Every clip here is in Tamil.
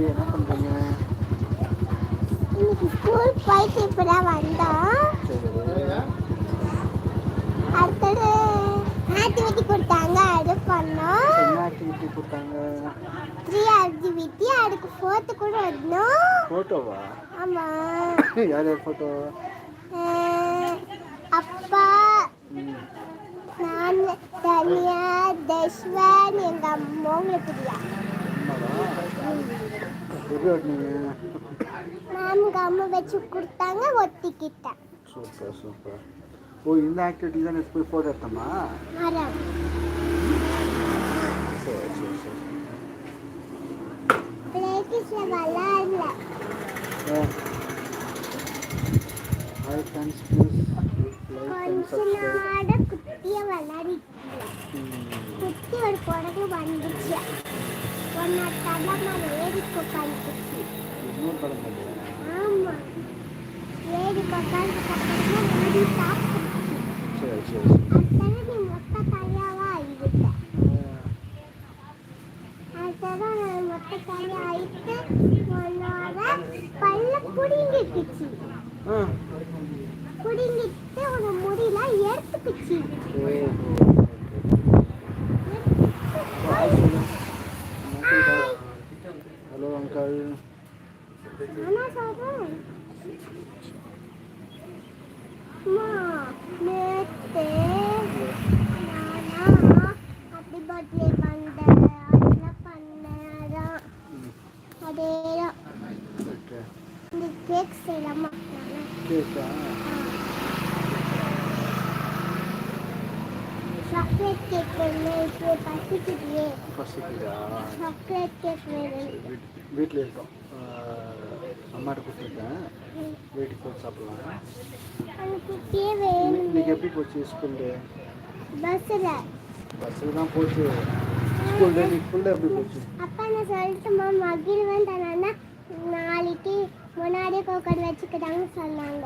என்ன பண்ணுறீங்க? இன்னைக்கு ஸ்கூல் போயிட்டு இப்போதான் வந்தோம். அடுத்தது ஆக்டிவிட்டி கொடுத்தாங்க, அது பண்ணோம். என்ன ஆக்டிவிட்டி கொடுத்தாங்க? 3 ஆக்டிவிட்டி, அதுக்கு ஃபோர்த்து கூட வரணும். ஃபோட்டோவா? ஆமாம். யார் யார் ஃபோட்டோ? அப்பா, நான், தனியா, தஷ்வன், எங்கள் அம்மா. உங்களுக்கு புரியா? எப்படி ஓட்டினீங்க? மேம் கம்மு வச்சு கொடுத்தாங்க, ஒட்டிக்கிட்டேன். Super super. ஓ, இந்த ஆக்டிவிட்டி தான் நெக்ஸ்ட் போய் ஃபோட்டோ எடுத்தோமா? மரம். சரி சரி சரி. பிளேட்டிஸில் விளாடல. Hi friends, please like and கொஞ்ச சப்ஸ்கிரைப். நாட குட்டியை விளாடி குட்டி ஒரு குரங்கு வந்துச்சு. ஒன்னா தடமா ஏறி உட்காந்துச்சு. இன்னொரு படம் பண்ணுறேன். ஆமாம், ஏறி உட்காந்துக்கு முடி சாப்பிட்டுச்சு. சரி சரி சரி. அடுத்தது நீ மொத்த தலையாவா ஆகிட்ட. அடுத்ததான் நான் மொத்த தலையா ஆகிட்டு உன்னோட பல்ல புடிங்கிட்டுச்சு. புடிங்கிட்டு உங்க முடியெல்லாம் எடுத்துக்குச்சு. Hello uncle. நானா சொல்றேன். அம்மா, நேத்து நானா ஹாப்பி பர்த்டே பண்ணேன், அதெல்லாம் பண்ணேன். அதான் அதேதான். இந்த கேக் செய்யலாமா? கேக்கா? சாக்லேட் கேக் வேணும். இப்போ பசிக்குது. பசிக்குதா? சாக்லேட் கேக் வேணும். வீட்டில் இருக்கோம். அம்மாட்ட கொடுத்துருக்கேன், வீட்டுக்கு போட்டு சாப்பிட்லாம். அந்த குட்டியே வேணும். இன்னைக்கு எப்படி போச்சு ஸ்கூலு? பஸ்ஸில் பஸ்ஸில் தான் போச்சு. ஸ்கூல் டே இன்னைக்கு ஃபுல்லாக எப்படி போச்சு? அப்பா நான் சொல்லிட்டுமா மகிழ்வன் தானே, நாளைக்கு முன்னாடியே கோக்கர் வச்சுக்கிட்டாங்கன்னு சொன்னாங்க.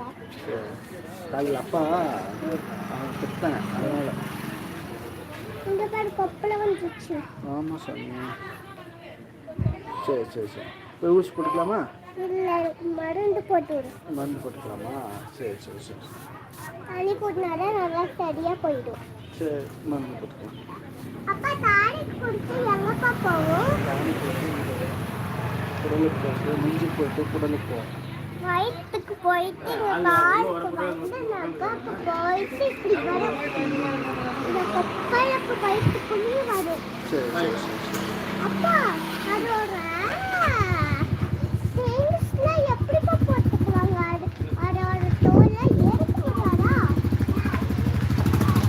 காலையில் அப்பா அவன் திட்டாங்க, அதனால். இந்த பாரு கொப்பளை வந்துச்சு. ஆமாம் சொன்னேன். சரி சரி சரி. போய் ஊசி போட்டுக்கலாமா? இல்லை, மருந்து போட்டு விடு. மருந்து போட்டுக்கலாமா? சரி சரி சரி. தண்ணி போட்டுனாதான் நல்லா சரியாக போயிடும். சரி, மருந்து போட்டுக்கலாம். அப்பா தாரிக்கு கொடுத்து எங்கப்பா போவோம்? குடலுக்கு போட்டு, நெஞ்சுக்கு போயிட்டு குடலுக்கு போவோம். வயிற்றுக்கு போயிட்டு இங்கே காலுக்கு வந்து நகாக்கு போயிட்டு இப்படி வரும். இந்த கொப்பளப்பு வயிற்றுக்குள்ளேயே வரும். சரி சரி சரி சரி. அப்பா, அதோட ஸ்ட்ரிங்ஸ்லாம் எப்படிப்பா போட்டுக்குவாங்க? அதோட தோலை எடுக்க முடியாதா?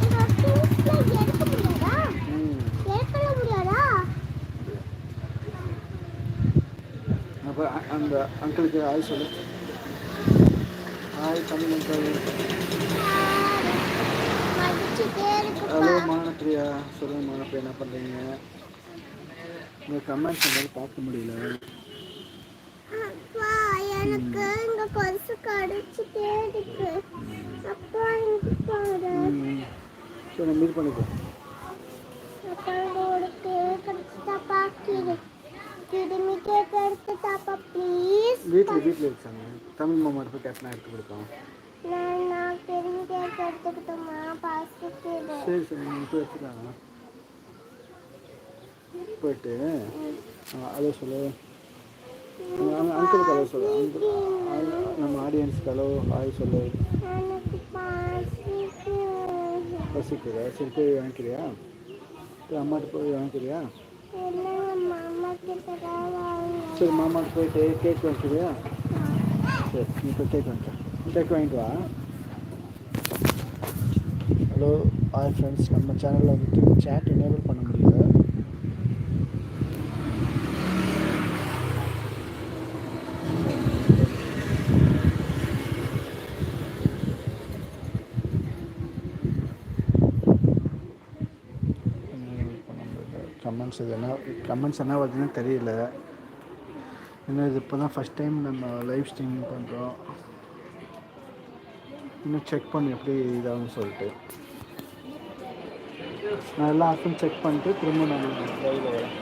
அதோட ஸ்ட்ரிங்ஸ்லாம் எடுக்க முடியாதா? எடுக்கல முடியாதா? அப்போ அந்த அங்கிளுக்கு ஹாய் சொல்லு. Hi Tamil uncle. ஹலோ மானப்பிரியா. சொல்லுங்கள் மானப்பிரியா, என்ன பண்ணுறீங்க? உங்கள் கமெண்ட்ஸ் என்னால் பார்க்க முடியல. அப்பா, எனக்கு இங்கே கொசு கடிச்சிட்டே இருக்கு. அப்பா, எனக்கு பாரு. சரி, நான் மீட் பண்ணிப்போம். அப்பா, ஒரு கேக் எடுத்துட்டாப்பா. கிருமி கேக் எடுத்துட்டாப்பா ப்ளீஸ். வீட்டில் இருக்காங்க. தமிழ் மாமாட்ட போய் கேட்னா எடுத்து கொடுப்போம். நான் கிருமி கேக் எடுத்துக்கிட்டோமா? பசிக்குது. சரி சரி, நீங்கள் போய் எடுத்துக்கலாம். போயிட்டு ஹலோ சொல்லு. அங்கிளுக்கு ஹலோ சொல்லு. நம்ம ஆடியன்ஸ்க்கு ஹலோ ஹாய் சொல்லு. பசிக்குதா? சரி, போய் வாங்கிக்கிறியா? போய் அம்மாட்ட போய் வாங்கிக்கிறியா? சரி, மாமாட்ட போயிட்டு கேக் வாங்கிக்கிறியா? சரி, நீ போய் கேக் வாங்கிக்க. கேக் வாங்கிட்டு வா. Hello hi friends. நம்ம சேனலில் வந்துட்டு சேட் எனேபிள் பண்ண முடியல. கமெண்ட்ஸ் என்ன வருதுன்னு தெரியல. ஏன்னா இது இப்போ தான் ஃபஸ்ட் டைம் நம்ம லைவ் ஸ்ட்ரீமிங் பண்ணுறோம். இன்னும் செக் பண்ணி எப்படி இதாகும்னு சொல்லிட்டு நான் எல்லா ஆப்ஷன் செக் பண்ணிட்டு திரும்ப நான் லைவில் வரேன்.